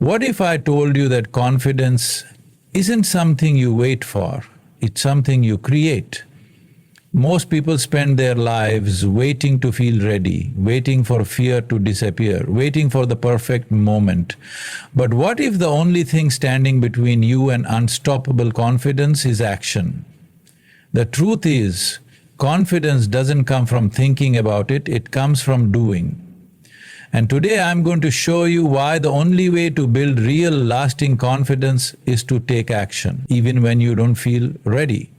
What if I told you that confidence isn't something you wait for, it's something you create? Most people spend their lives waiting to feel ready, waiting for fear to disappear, waiting for the perfect moment. But what if the only thing standing between you and unstoppable confidence is action? The truth is, confidence doesn't come from thinking about it, it comes from doing. And today I'm going to show you why the only way to build real lasting confidence is to take action, even when you don't feel ready.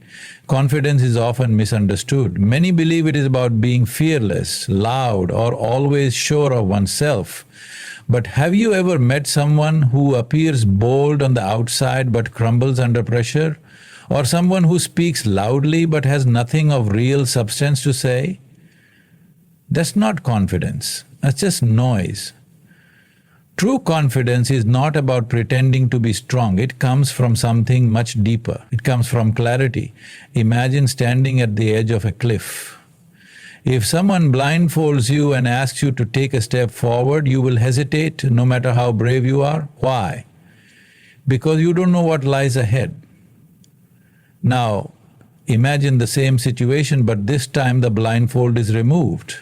Confidence is often misunderstood. Many believe it is about being fearless, loud, or always sure of oneself. But have you ever met someone who appears bold on the outside but crumbles under pressure? Or someone who speaks loudly but has nothing of real substance to say? That's not confidence, that's just noise. True confidence is not about pretending to be strong, it comes from something much deeper. It comes from clarity. Imagine standing at the edge of a cliff. If someone blindfolds you and asks you to take a step forward, you will hesitate no matter how brave you are. Why? Because you don't know what lies ahead. Now, imagine the same situation, but this time the blindfold is removed.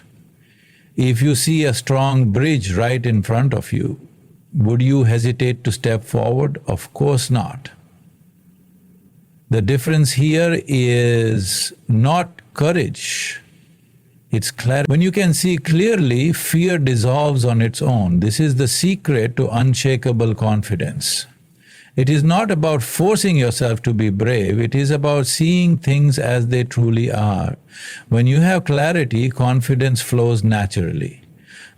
If you see a strong bridge right in front of you, would you hesitate to step forward? Of course not. The difference here is not courage, it's clarity. When you can see clearly, fear dissolves on its own. This is the secret to unshakable confidence. It is not about forcing yourself to be brave, it is about seeing things as they truly are. When you have clarity, confidence flows naturally.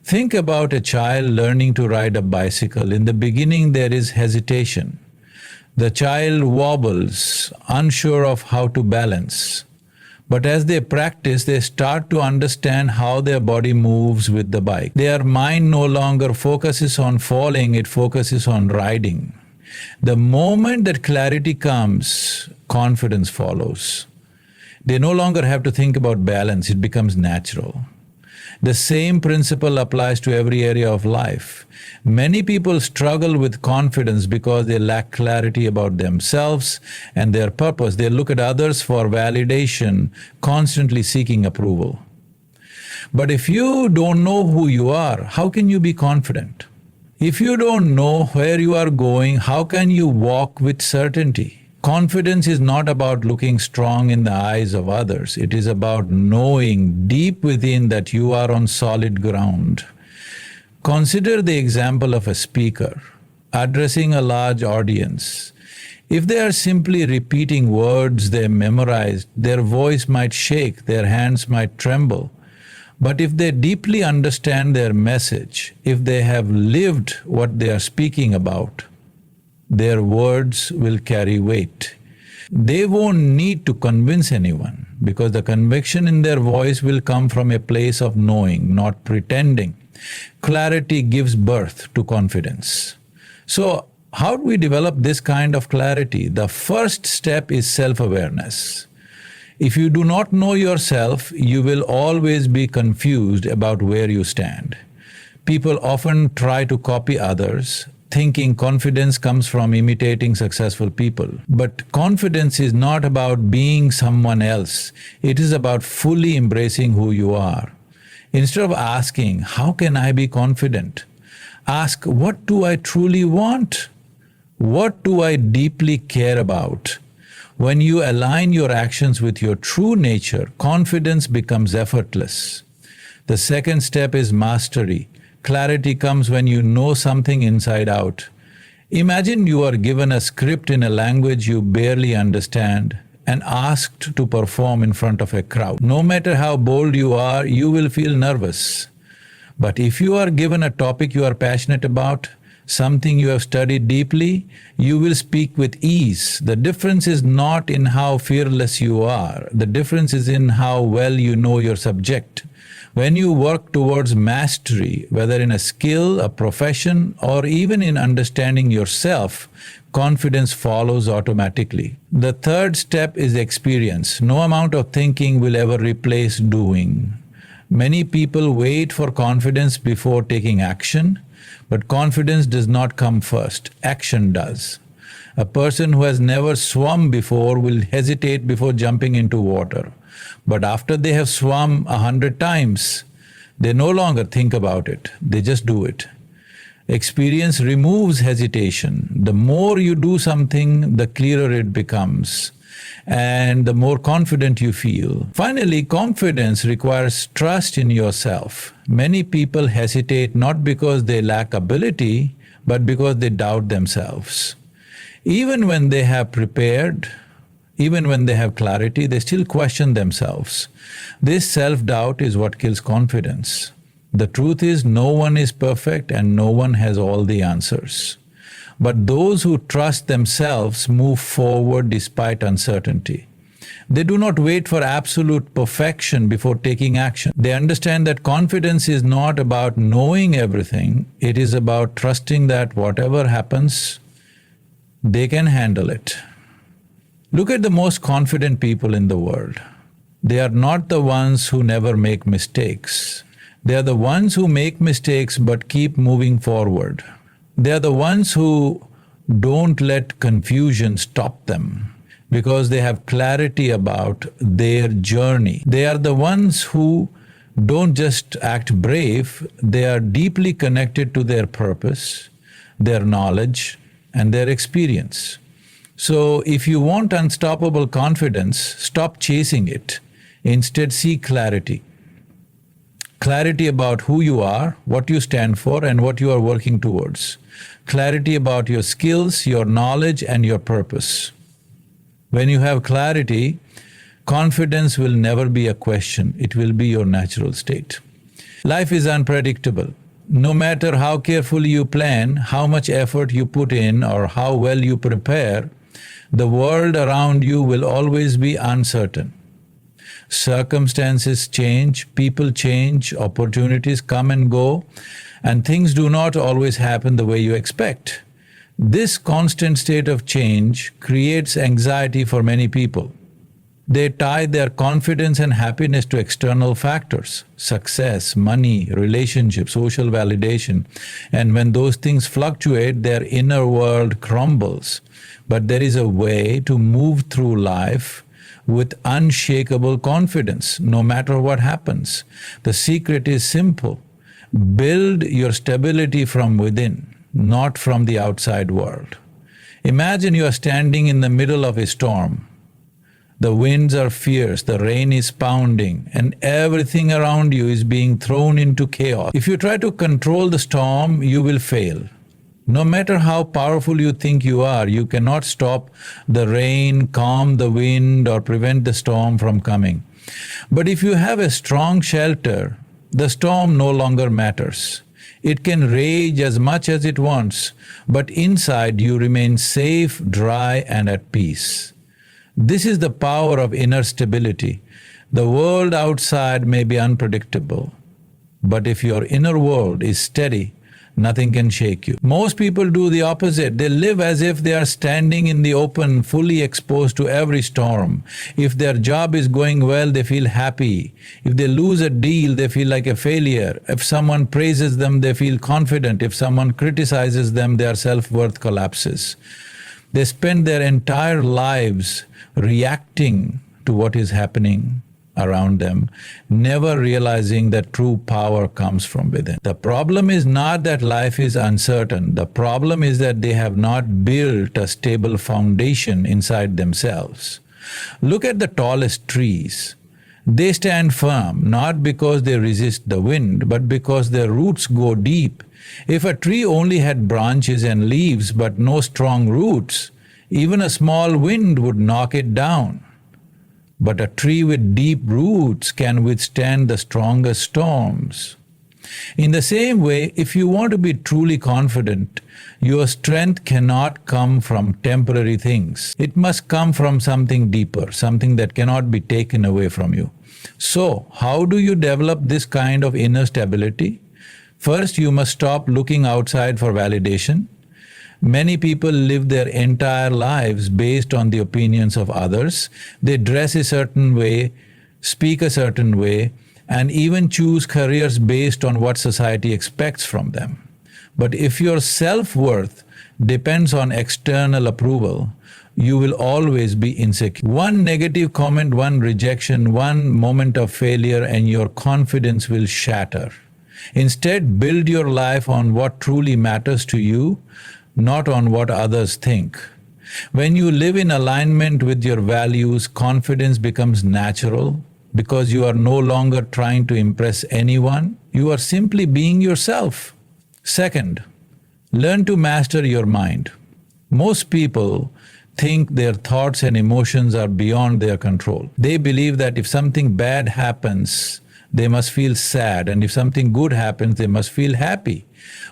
Think about a child learning to ride a bicycle. In the beginning, there is hesitation. The child wobbles, unsure of how to balance. But as they practice, they start to understand how their body moves with the bike. Their mind no longer focuses on falling, it focuses on riding. The moment that clarity comes, confidence follows. They no longer have to think about balance, it becomes natural. The same principle applies to every area of life. Many people struggle with confidence because they lack clarity about themselves and their purpose. They look at others for validation, constantly seeking approval. But if you don't know who you are, how can you be confident? If you don't know where you are going, how can you walk with certainty? Confidence is not about looking strong in the eyes of others. It is about knowing deep within that you are on solid ground. Consider the example of a speaker addressing a large audience. If they are simply repeating words they memorized, their voice might shake, their hands might tremble. But if they deeply understand their message, if they have lived what they are speaking about, their words will carry weight. They won't need to convince anyone because the conviction in their voice will come from a place of knowing, not pretending. Clarity gives birth to confidence. So, how do we develop this kind of clarity? The first step is self-awareness. If you do not know yourself, you will always be confused about where you stand. People often try to copy others, thinking confidence comes from imitating successful people. But confidence is not about being someone else, it is about fully embracing who you are. Instead of asking, how can I be confident? Ask, what do I truly want? What do I deeply care about? When you align your actions with your true nature, confidence becomes effortless. The second step is mastery. Clarity comes when you know something inside out. Imagine you are given a script in a language you barely understand and asked to perform in front of a crowd. No matter how bold you are, you will feel nervous. But if you are given a topic you are passionate about, something you have studied deeply, you will speak with ease. The difference is not in how fearless you are, the difference is in how well you know your subject. When you work towards mastery, whether in a skill, a profession, or even in understanding yourself, confidence follows automatically. The third step is experience. No amount of thinking will ever replace doing. Many people wait for confidence before taking action. But confidence does not come first, action does. A person who has never swum before will hesitate before jumping into water. But after they have swum 100 times, they no longer think about it, they just do it. Experience removes hesitation. The more you do something, the clearer it becomes, and the more confident you feel. Finally, confidence requires trust in yourself. Many people hesitate not because they lack ability, but because they doubt themselves. Even when they have prepared, even when they have clarity, they still question themselves. This self-doubt is what kills confidence. The truth is, no one is perfect and no one has all the answers. But those who trust themselves move forward despite uncertainty. They do not wait for absolute perfection before taking action. They understand that confidence is not about knowing everything, it is about trusting that whatever happens, they can handle it. Look at the most confident people in the world. They are not the ones who never make mistakes. They are the ones who make mistakes but keep moving forward. They are the ones who don't let confusion stop them because they have clarity about their journey. They are the ones who don't just act brave, they are deeply connected to their purpose, their knowledge, and their experience. So if you want unstoppable confidence, stop chasing it. Instead, seek clarity. Clarity about who you are, what you stand for, and what you are working towards. Clarity about your skills, your knowledge, and your purpose. When you have clarity, confidence will never be a question, it will be your natural state. Life is unpredictable. No matter how carefully you plan, how much effort you put in, or how well you prepare, the world around you will always be uncertain. Circumstances change, people change, opportunities come and go, and things do not always happen the way you expect. This constant state of change creates anxiety for many people. They tie their confidence and happiness to external factors, success, money, relationships, social validation, and when those things fluctuate, their inner world crumbles. But there is a way to move through life with unshakable confidence, no matter what happens. The secret is simple. Build your stability from within, not from the outside world. Imagine you are standing in the middle of a storm. The winds are fierce, the rain is pounding, and everything around you is being thrown into chaos. If you try to control the storm, you will fail. No matter how powerful you think you are, you cannot stop the rain, calm the wind, or prevent the storm from coming. But if you have a strong shelter, the storm no longer matters. It can rage as much as it wants, but inside you remain safe, dry, and at peace. This is the power of inner stability. The world outside may be unpredictable, but if your inner world is steady, nothing can shake you. Most people do the opposite. They live as if they are standing in the open, fully exposed to every storm. If their job is going well, they feel happy. If they lose a deal, they feel like a failure. If someone praises them, they feel confident. If someone criticizes them, their self-worth collapses. They spend their entire lives reacting to what is happening around them, never realizing that true power comes from within. The problem is not that life is uncertain. The problem is that they have not built a stable foundation inside themselves. Look at the tallest trees. They stand firm, not because they resist the wind, but because their roots go deep. If a tree only had branches and leaves but no strong roots, even a small wind would knock it down. But a tree with deep roots can withstand the strongest storms. In the same way, if you want to be truly confident, your strength cannot come from temporary things. It must come from something deeper, something that cannot be taken away from you. So, how do you develop this kind of inner stability? First, you must stop looking outside for validation. Many people live their entire lives based on the opinions of others. They dress a certain way, speak a certain way, and even choose careers based on what society expects from them. But if your self-worth depends on external approval, you will always be insecure. One negative comment, one rejection, one moment of failure, and your confidence will shatter. Instead, build your life on what truly matters to you, not on what others think. When you live in alignment with your values, confidence becomes natural because you are no longer trying to impress anyone. You are simply being yourself. Second, learn to master your mind. Most people think their thoughts and emotions are beyond their control. They believe that if something bad happens, they must feel sad, and if something good happens, they must feel happy.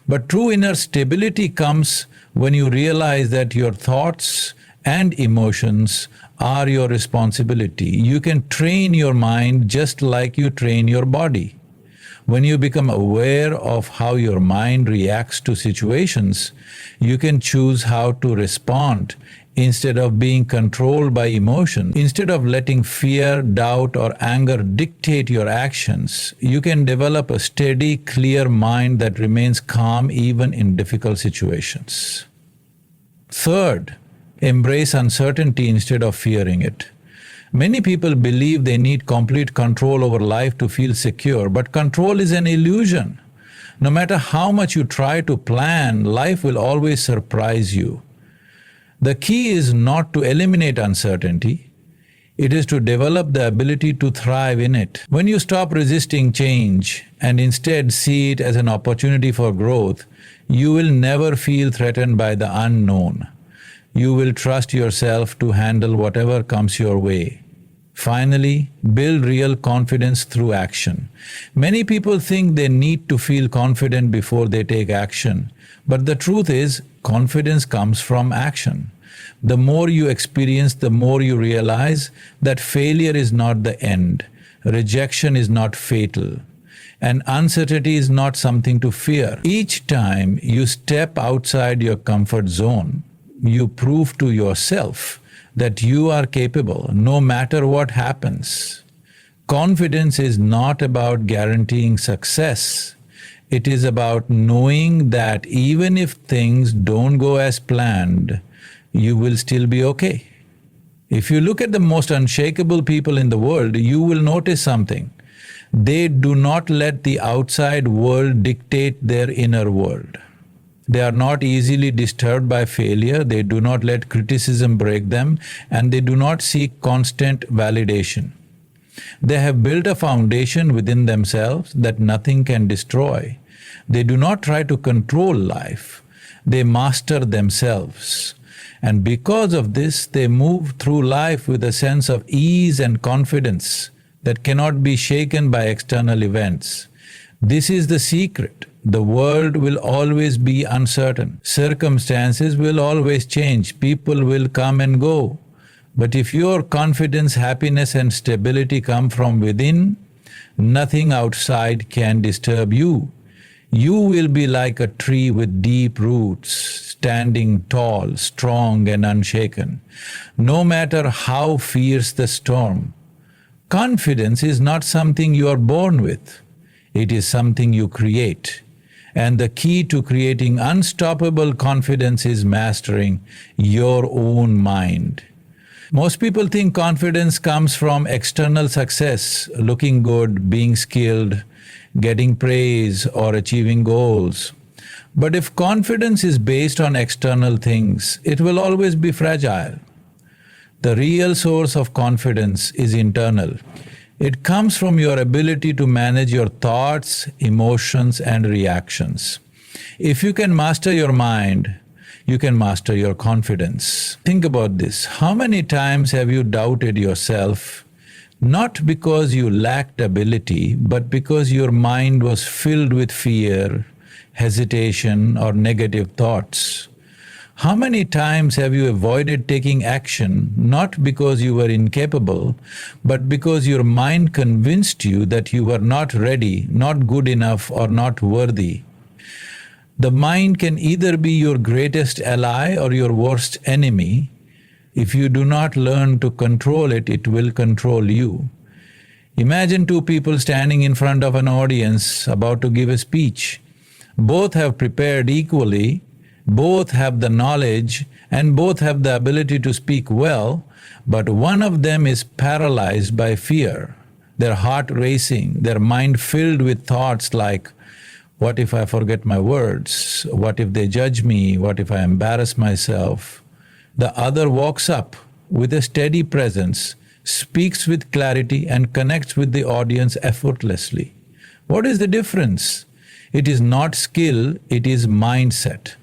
But true inner stability comes when you realize that your thoughts and emotions are your responsibility. You can train your mind just like you train your body. When you become aware of how your mind reacts to situations, you can choose how to respond instead of being controlled by emotion. Instead of letting fear, doubt, or anger dictate your actions, you can develop a steady, clear mind that remains calm even in difficult situations. Third, embrace uncertainty instead of fearing it. Many people believe they need complete control over life to feel secure, but control is an illusion. No matter how much you try to plan, life will always surprise you. The key is not to eliminate uncertainty, it is to develop the ability to thrive in it. When you stop resisting change and instead see it as an opportunity for growth, you will never feel threatened by the unknown. You will trust yourself to handle whatever comes your way. Finally, build real confidence through action. Many people think they need to feel confident before they take action, but the truth is, confidence comes from action. The more you experience, the more you realize that failure is not the end, rejection is not fatal, and uncertainty is not something to fear. Each time you step outside your comfort zone, you prove to yourself that you are capable, no matter what happens. Confidence is not about guaranteeing success. It is about knowing that even if things don't go as planned, you will still be okay. If you look at the most unshakable people in the world, you will notice something. They do not let the outside world dictate their inner world. They are not easily disturbed by failure, they do not let criticism break them, and they do not seek constant validation. They have built a foundation within themselves that nothing can destroy. They do not try to control life, they master themselves. And because of this, they move through life with a sense of ease and confidence that cannot be shaken by external events. This is the secret. The world will always be uncertain. Circumstances will always change. People will come and go. But if your confidence, happiness, and stability come from within, nothing outside can disturb you. You will be like a tree with deep roots, standing tall, strong, and unshaken, no matter how fierce the storm. Confidence is not something you are born with. It is something you create. And the key to creating unstoppable confidence is mastering your own mind. Most people think confidence comes from external success, looking good, being skilled, getting praise, or achieving goals. But if confidence is based on external things, it will always be fragile. The real source of confidence is internal. It comes from your ability to manage your thoughts, emotions, and reactions. If you can master your mind, you can master your confidence. Think about this. How many times have you doubted yourself, not because you lacked ability, but because your mind was filled with fear, hesitation, or negative thoughts? How many times have you avoided taking action, not because you were incapable, but because your mind convinced you that you were not ready, not good enough, or not worthy? The mind can either be your greatest ally or your worst enemy. If you do not learn to control it, it will control you. Imagine two people standing in front of an audience about to give a speech. Both have prepared equally, both have the knowledge, and both have the ability to speak well, but one of them is paralyzed by fear, their heart racing, their mind filled with thoughts like, what if I forget my words? What if they judge me? What if I embarrass myself? The other walks up with a steady presence, speaks with clarity, and connects with the audience effortlessly. What is the difference? It is not skill, it is mindset.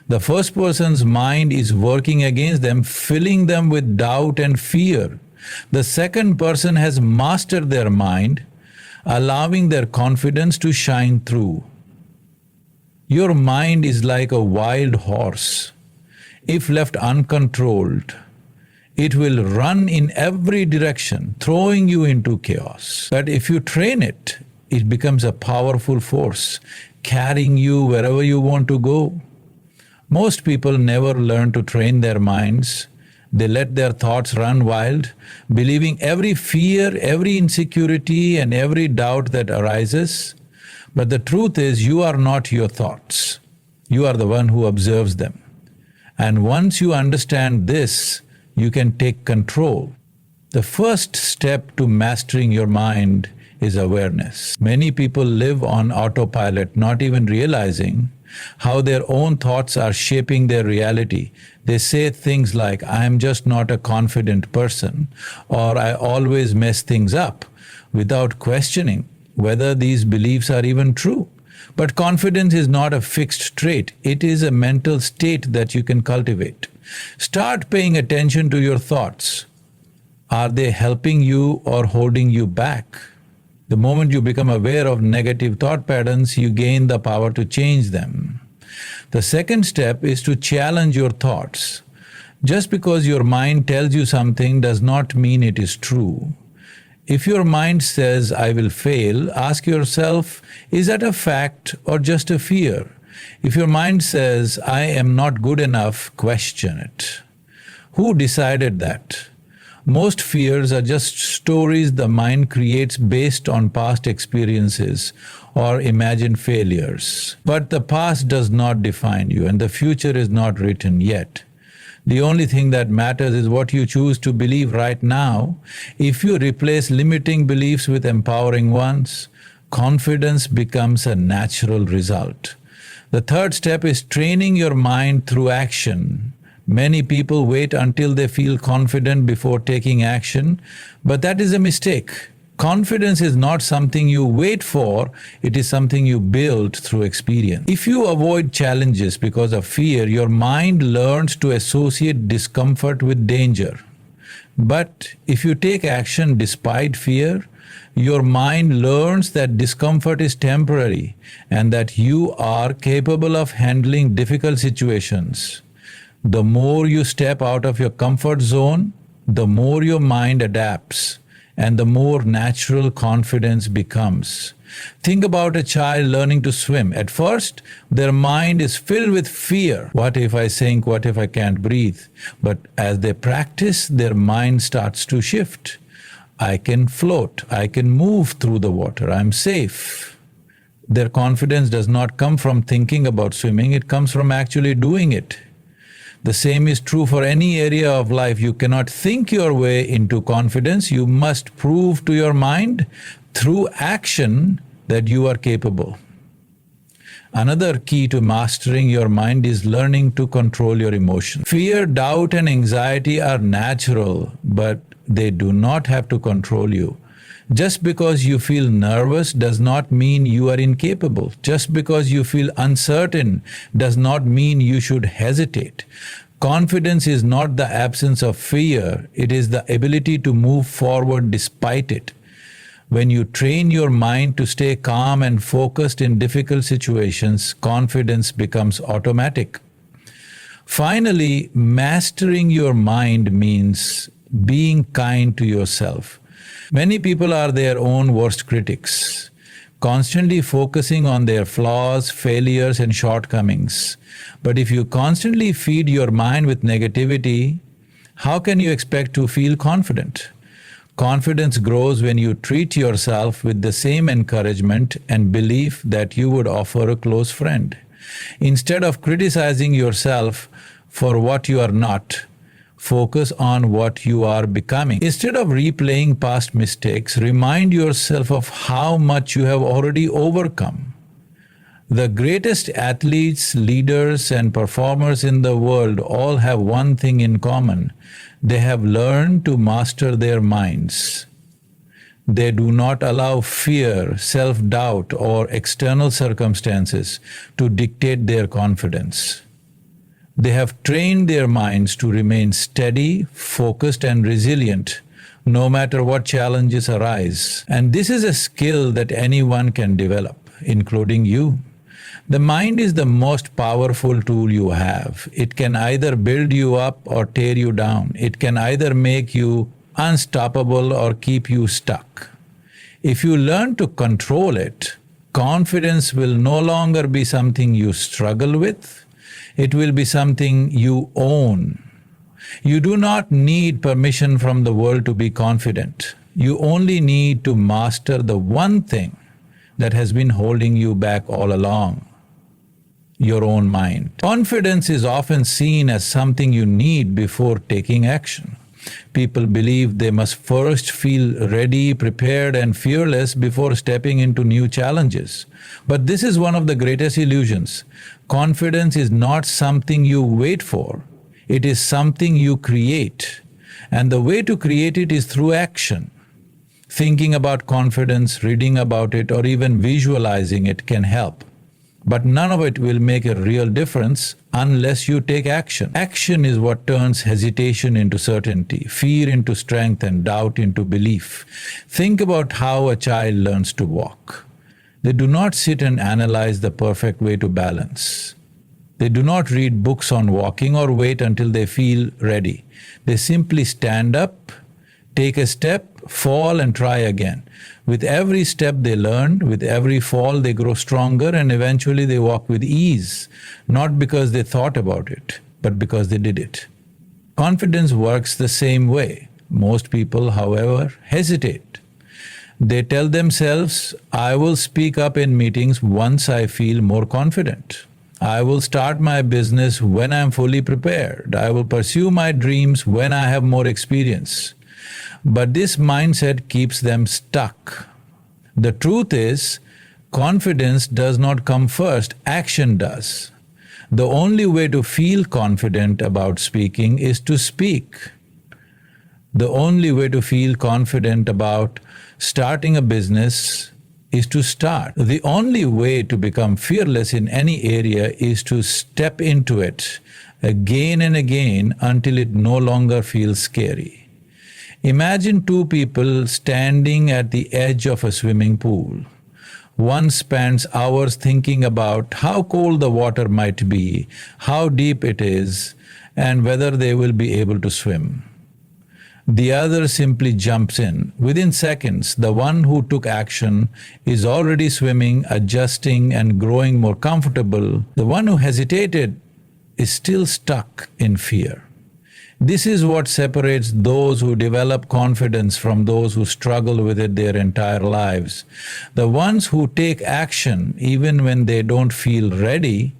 The first person's mind is working against them, filling them with doubt and fear. The second person has mastered their mind, allowing their confidence to shine through. Your mind is like a wild horse. If left uncontrolled, it will run in every direction, throwing you into chaos. But if you train it, it becomes a powerful force, carrying you wherever you want to go. Most people never learn to train their minds. They let their thoughts run wild, believing every fear, every insecurity, and every doubt that arises. But the truth is, you are not your thoughts. You are the one who observes them. And once you understand this, you can take control. The first step to mastering your mind is awareness. Many people live on autopilot, not even realizing how their own thoughts are shaping their reality. They say things like, I am just not a confident person, or I always mess things up, without questioning whether these beliefs are even true. But confidence is not a fixed trait, it is a mental state that you can cultivate. Start paying attention to your thoughts. Are they helping you or holding you back? The moment you become aware of negative thought patterns, you gain the power to change them. The second step is to challenge your thoughts. Just because your mind tells you something does not mean it is true. If your mind says, I will fail, ask yourself, is that a fact or just a fear? If your mind says, I am not good enough, question it. Who decided that? Most fears are just stories the mind creates based on past experiences or imagined failures. But the past does not define you, and the future is not written yet. The only thing that matters is what you choose to believe right now. If you replace limiting beliefs with empowering ones, confidence becomes a natural result. The third step is training your mind through action. Many people wait until they feel confident before taking action, but that is a mistake. Confidence is not something you wait for, it is something you build through experience. If you avoid challenges because of fear, your mind learns to associate discomfort with danger. But if you take action despite fear, your mind learns that discomfort is temporary and that you are capable of handling difficult situations. The more you step out of your comfort zone, the more your mind adapts and the more natural confidence becomes. Think about a child learning to swim. At first, their mind is filled with fear. What if I sink? What if I can't breathe? But as they practice, their mind starts to shift. I can float. I can move through the water. I'm safe. Their confidence does not come from thinking about swimming, it comes from actually doing it. The same is true for any area of life. You cannot think your way into confidence. You must prove to your mind through action that you are capable. Another key to mastering your mind is learning to control your emotions. Fear, doubt, and anxiety are natural, but they do not have to control you. Just because you feel nervous does not mean you are incapable. Just because you feel uncertain does not mean you should hesitate. Confidence is not the absence of fear, it is the ability to move forward despite it. When you train your mind to stay calm and focused in difficult situations, confidence becomes automatic. Finally, mastering your mind means being kind to yourself. Many people are their own worst critics, constantly focusing on their flaws, failures, and shortcomings. But if you constantly feed your mind with negativity, how can you expect to feel confident? Confidence grows when you treat yourself with the same encouragement and belief that you would offer a close friend. Instead of criticizing yourself for what you are not, focus on what you are becoming. Instead of replaying past mistakes, remind yourself of how much you have already overcome. The greatest athletes, leaders, and performers in the world all have one thing in common. They have learned to master their minds. They do not allow fear, self-doubt, or external circumstances to dictate their confidence. They have trained their minds to remain steady, focused, and resilient, no matter what challenges arise. And this is a skill that anyone can develop, including you. The mind is the most powerful tool you have. It can either build you up or tear you down. It can either make you unstoppable or keep you stuck. If you learn to control it, confidence will no longer be something you struggle with. It will be something you own. You do not need permission from the world to be confident. You only need to master the one thing that has been holding you back all along: your own mind. Confidence is often seen as something you need before taking action. People believe they must first feel ready, prepared, and fearless before stepping into new challenges. But this is one of the greatest illusions. Confidence is not something you wait for. It is something you create. And the way to create it is through action. Thinking about confidence, reading about it, or even visualizing it can help. But none of it will make a real difference unless you take action. Action is what turns hesitation into certainty, fear into strength, and doubt into belief. Think about how a child learns to walk. They do not sit and analyze the perfect way to balance. They do not read books on walking or wait until they feel ready. They simply stand up, take a step, fall, and try again. With every step they learn, with every fall they grow stronger, and eventually they walk with ease, not because they thought about it, but because they did it. Confidence works the same way. Most people, however, hesitate. They tell themselves, I will speak up in meetings once I feel more confident. I will start my business when I am fully prepared. I will pursue my dreams when I have more experience. But this mindset keeps them stuck. The truth is, confidence does not come first, action does. The only way to feel confident about speaking is to speak. The only way to feel confident about starting a business is to start. The only way to become fearless in any area is to step into it again and again until it no longer feels scary. Imagine two people standing at the edge of a swimming pool. One spends hours thinking about how cold the water might be, how deep it is, and whether they will be able to swim. The other simply jumps in. Within seconds, the one who took action is already swimming, adjusting, and growing more comfortable. The one who hesitated is still stuck in fear. This is what separates those who develop confidence from those who struggle with it their entire lives. The ones who take action even when they don't feel ready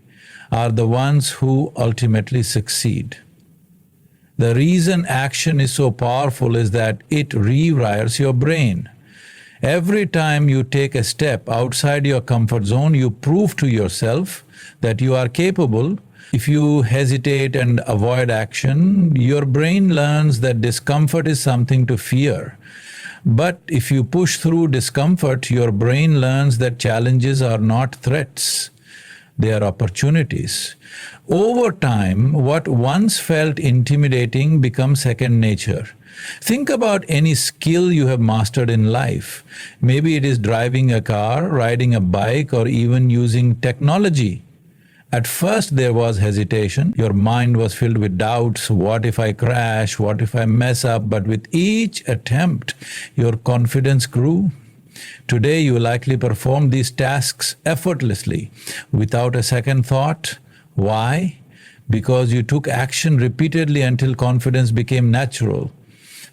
are the ones who ultimately succeed. The reason action is so powerful is that it rewires your brain. Every time you take a step outside your comfort zone, you prove to yourself that you are capable. If you hesitate and avoid action, your brain learns that discomfort is something to fear. But if you push through discomfort, your brain learns that challenges are not threats, they are opportunities. Over time, what once felt intimidating becomes second nature. Think about any skill you have mastered in life. Maybe it is driving a car, riding a bike, or even using technology. At first there was hesitation. Your mind was filled with doubts. What if I crash? What if I mess up? But with each attempt, your confidence grew. Today you likely perform these tasks effortlessly, without a second thought. Why? Because you took action repeatedly until confidence became natural.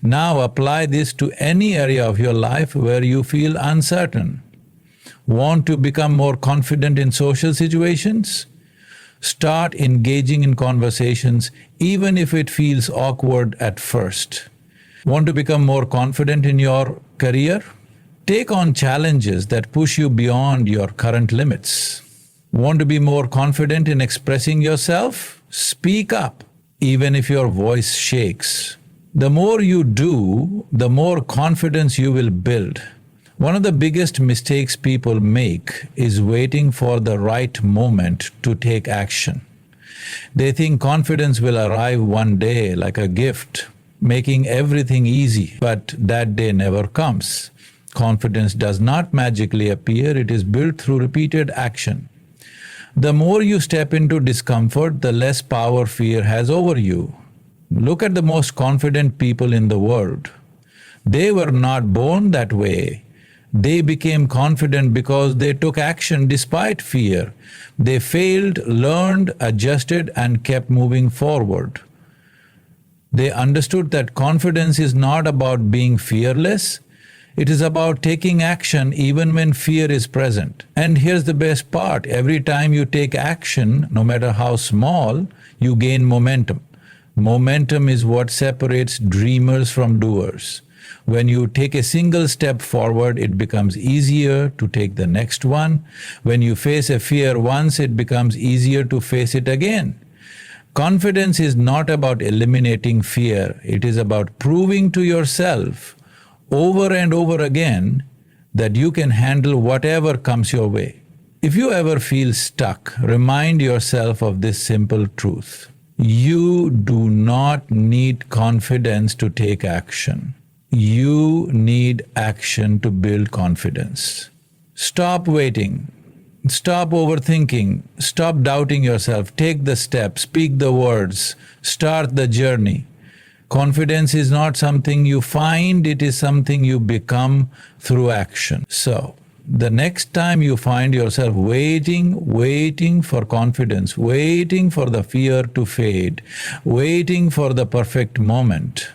Now apply this to any area of your life where you feel uncertain. Want to become more confident in social situations? Start engaging in conversations even if it feels awkward at first. Want to become more confident in your career? Take on challenges that push you beyond your current limits. Want to be more confident in expressing yourself? Speak up, even if your voice shakes. The more you do, the more confidence you will build. One of the biggest mistakes people make is waiting for the right moment to take action. They think confidence will arrive one day like a gift, making everything easy, but that day never comes. Confidence does not magically appear, it is built through repeated action. The more you step into discomfort, the less power fear has over you. Look at the most confident people in the world. They were not born that way. They became confident because they took action despite fear. They failed, learned, adjusted, and kept moving forward. They understood that confidence is not about being fearless, it is about taking action even when fear is present. And here's the best part, every time you take action, no matter how small, you gain momentum. Momentum is what separates dreamers from doers. When you take a single step forward, it becomes easier to take the next one. When you face a fear once, it becomes easier to face it again. Confidence is not about eliminating fear, it is about proving to yourself over and over again that you can handle whatever comes your way. If you ever feel stuck, remind yourself of this simple truth. You do not need confidence to take action. You need action to build confidence. Stop waiting. Stop overthinking. Stop doubting yourself. Take the step. Speak the words. Start the journey. Confidence is not something you find, it is something you become through action. So, the next time you find yourself waiting for confidence, waiting for the fear to fade, waiting for the perfect moment,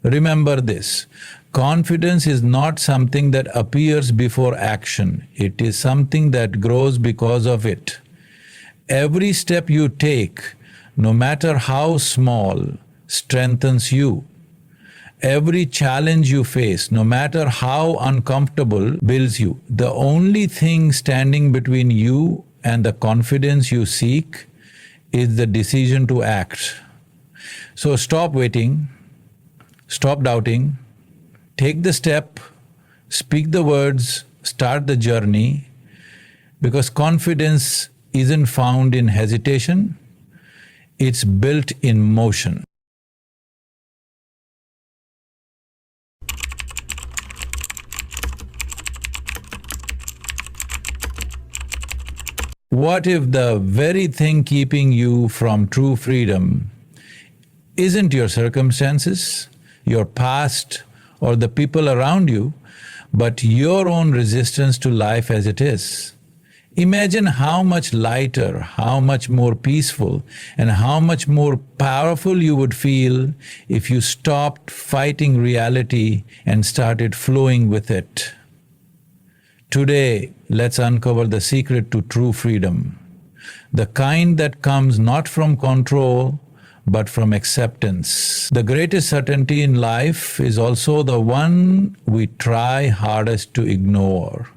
remember this, confidence is not something that appears before action, it is something that grows because of it. Every step you take, no matter how small, strengthens you. Every challenge you face, no matter how uncomfortable, builds you. The only thing standing between you and the confidence you seek is the decision to act. So stop waiting, stop doubting, take the step, speak the words, start the journey, because confidence isn't found in hesitation, it's built in motion. What if the very thing keeping you from true freedom isn't your circumstances, your past, or the people around you, but your own resistance to life as it is? Imagine how much lighter, how much more peaceful, and how much more powerful you would feel if you stopped fighting reality and started flowing with it. Today, let's uncover the secret to true freedom, the kind that comes not from control, but from acceptance. The greatest certainty in life is also the one we try hardest to ignore.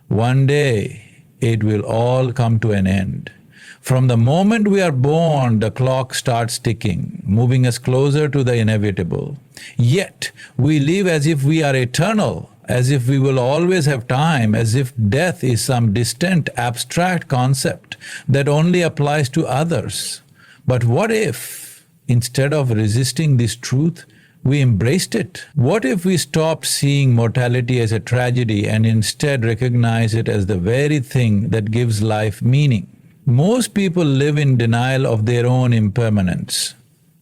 One day, it will all come to an end. From the moment we are born, the clock starts ticking, moving us closer to the inevitable. Yet, we live as if we are eternal, as if we will always have time, as if death is some distant, abstract concept that only applies to others. But what if, instead of resisting this truth, we embraced it? What if we stopped seeing mortality as a tragedy and instead recognize it as the very thing that gives life meaning? Most people live in denial of their own impermanence.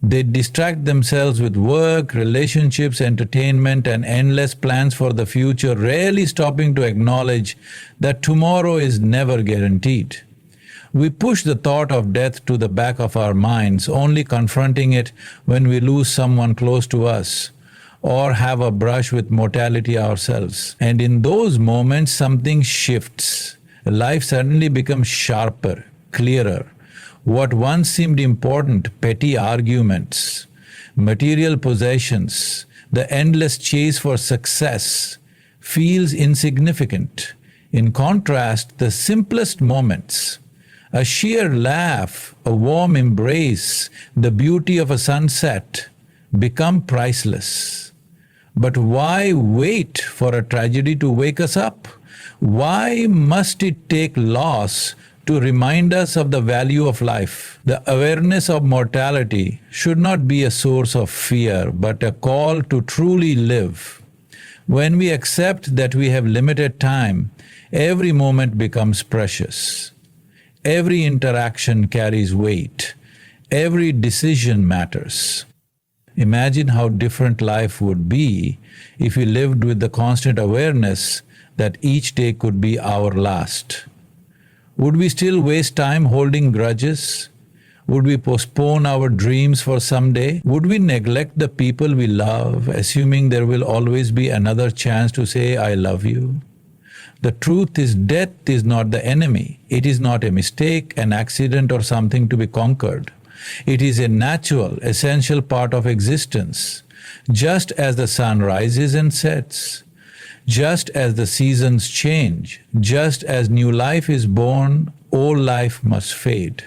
They distract themselves with work, relationships, entertainment, and endless plans for the future, rarely stopping to acknowledge that tomorrow is never guaranteed. We push the thought of death to the back of our minds, only confronting it when we lose someone close to us, or have a brush with mortality ourselves. And in those moments, something shifts. Life suddenly becomes sharper, clearer. What once seemed important, petty arguments, material possessions, the endless chase for success, feels insignificant. In contrast, the simplest moments, a sheer laugh, a warm embrace, the beauty of a sunset, become priceless. But why wait for a tragedy to wake us up? Why must it take loss to remind us of the value of life? The awareness of mortality should not be a source of fear, but a call to truly live. When we accept that we have limited time, every moment becomes precious. Every interaction carries weight. Every decision matters. Imagine how different life would be if we lived with the constant awareness that each day could be our last. Would we still waste time holding grudges? Would we postpone our dreams for someday? Would we neglect the people we love, assuming there will always be another chance to say, "I love you"? The truth is, death is not the enemy. It is not a mistake, an accident, or something to be conquered. It is a natural, essential part of existence. Just as the sun rises and sets, just as the seasons change, just as new life is born, old life must fade.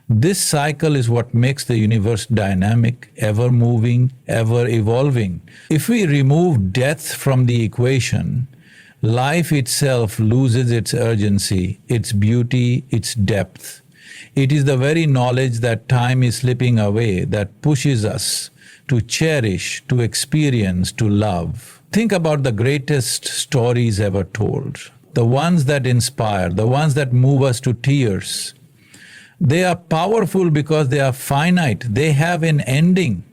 This cycle is what makes the universe dynamic, ever-moving, ever-evolving. If we remove death from the equation, life itself loses its urgency, its beauty, its depth. It is the very knowledge that time is slipping away that pushes us to cherish, to experience, to love. Think about the greatest stories ever told, the ones that inspire, the ones that move us to tears. They are powerful because they are finite, they have an ending.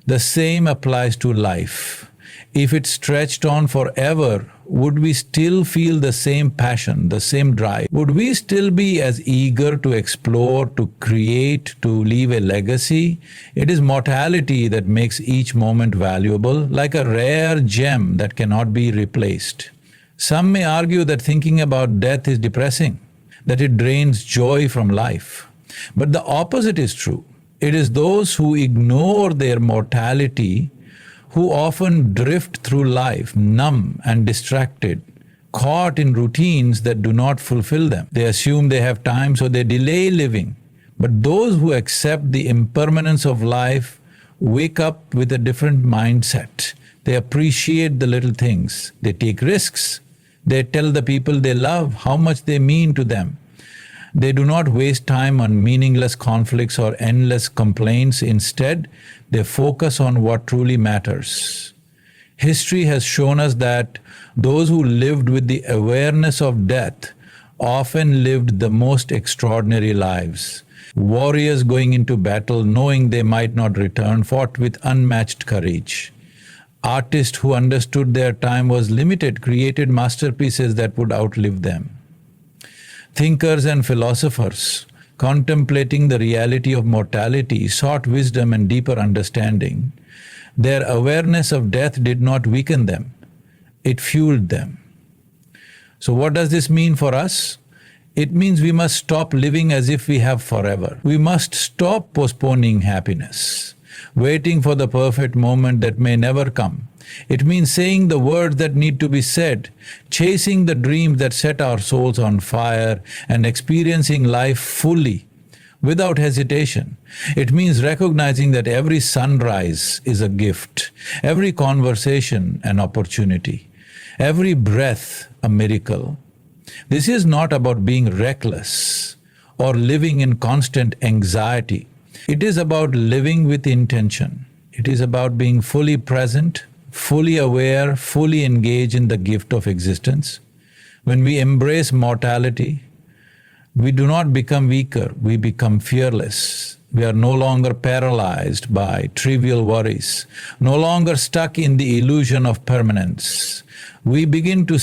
The same applies to life. If it stretched on forever, would we still feel the same passion, the same drive? Would we still be as eager to explore, to create, to leave a legacy? It is mortality that makes each moment valuable, like a rare gem that cannot be replaced. Some may argue that thinking about death is depressing, that it drains joy from life. But the opposite is true. It is those who ignore their mortality who often drift through life numb and distracted, caught in routines that do not fulfill them. They assume they have time, so they delay living. But those who accept the impermanence of life wake up with a different mindset. They appreciate the little things. They take risks. They tell the people they love how much they mean to them. They do not waste time on meaningless conflicts or endless complaints. Instead, they focus on what truly matters. History has shown us that those who lived with the awareness of death often lived the most extraordinary lives. Warriors going into battle knowing they might not return fought with unmatched courage. Artists who understood their time was limited created masterpieces that would outlive them. Thinkers and philosophers, contemplating the reality of mortality, sought wisdom and deeper understanding. Their awareness of death did not weaken them, it fueled them. So what does this mean for us? It means we must stop living as if we have forever. We must stop postponing happiness, waiting for the perfect moment that may never come. It means saying the words that need to be said, chasing the dreams that set our souls on fire, and experiencing life fully, without hesitation. It means recognizing that every sunrise is a gift, every conversation an opportunity, every breath a miracle. This is not about being reckless or living in constant anxiety. It is about living with intention. It is about being fully present, fully aware, fully engaged in the gift of existence. When we embrace mortality, we do not become weaker, we become fearless. We are no longer paralyzed by trivial worries, no longer stuck in the illusion of permanence. We begin to